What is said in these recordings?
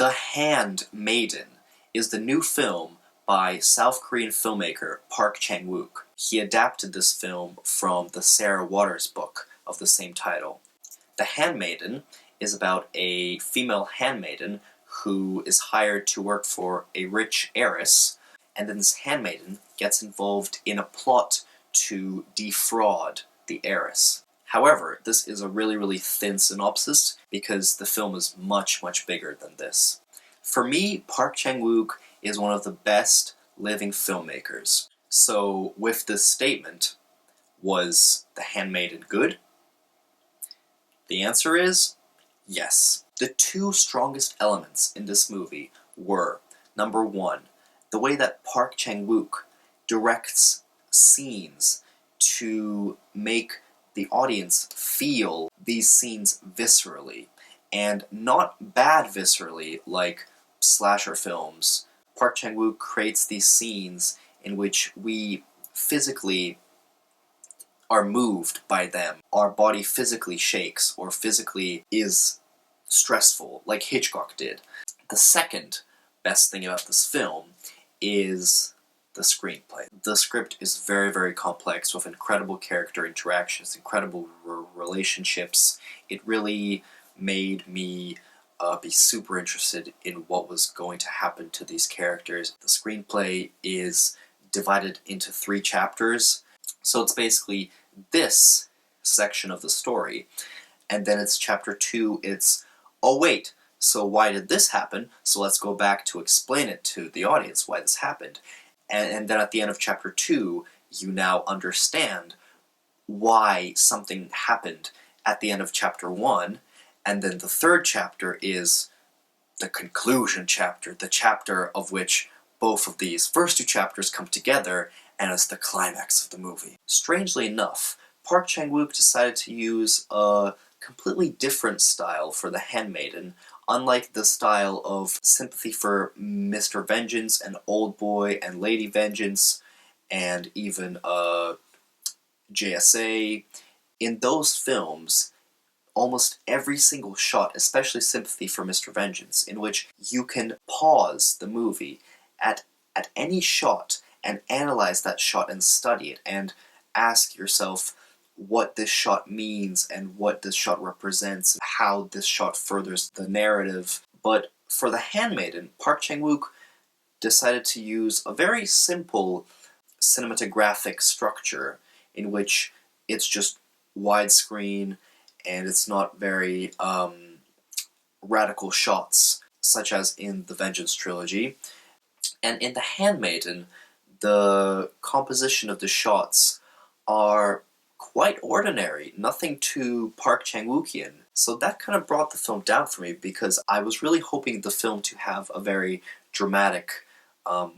The Handmaiden is the new film by South Korean filmmaker Park Chan-wook. He adapted this film from the Sarah Waters book of the same title. The Handmaiden is about a female handmaiden who is hired to work for a rich heiress, and then this handmaiden gets involved in a plot to defraud the heiress. However, this is a really thin synopsis because the film is much bigger than this. For me, Park Chan-wook is one of the best living filmmakers. So with this statement, was The Handmaiden good? The answer is yes. The two strongest elements in this movie were, number one, the way that Park Chan-wook directs scenes to make the audience feel these scenes viscerally, and not bad viscerally like slasher films. Park Chan-wook creates these scenes in which we physically are moved by them. Our body physically shakes or physically is stressful, like Hitchcock did. The second best thing about this film is the screenplay. The script is very complex with incredible character interactions, incredible relationships. It really made me be super interested in what was going to happen to these characters. The screenplay is divided into 3 chapters, so it's basically this section of the story, and then it's chapter 2, it's, oh wait, so why did this happen? So let's go back to explain it to the audience why this happened. And then at the end of chapter 2, you now understand why something happened at the end of chapter 1, and then the third chapter is the conclusion chapter, the chapter of which both of these first 2 chapters come together, and it's the climax of the movie. Strangely enough, Park Chan-wook decided to use a completely different style for The Handmaiden, unlike the style of Sympathy for Mr. Vengeance and Old Boy and Lady Vengeance, and even JSA. In those films, almost every single shot, especially Sympathy for Mr. Vengeance, in which you can pause the movie at any shot and analyze that shot and study it and ask yourself what this shot means and what this shot represents, and how this shot furthers the narrative. But for The Handmaiden, Park Chan-wook decided to use a very simple cinematographic structure in which it's just widescreen and it's not very radical shots, such as in the Vengeance trilogy. And in The Handmaiden, the composition of the shots are quite ordinary, nothing too Park Chan-wookian. So that kind of brought the film down for me, because I was really hoping the film to have a very dramatic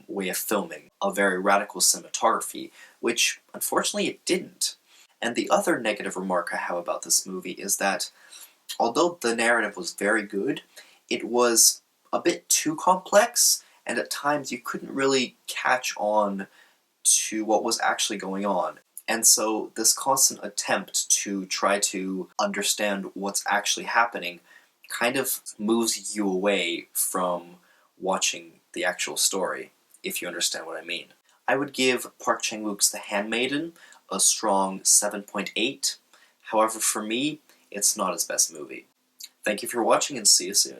way of filming, a very radical cinematography, which unfortunately it didn't. And the other negative remark I have about this movie is that, although the narrative was very good, it was a bit too complex, and at times you couldn't really catch on to what was actually going on. And so this constant attempt to try to understand what's actually happening kind of moves you away from watching the actual story, if you understand what I mean. I would give Park Chan-wook's The Handmaiden a strong 7.8. However, for me, it's not his best movie. Thank you for watching, and see you soon.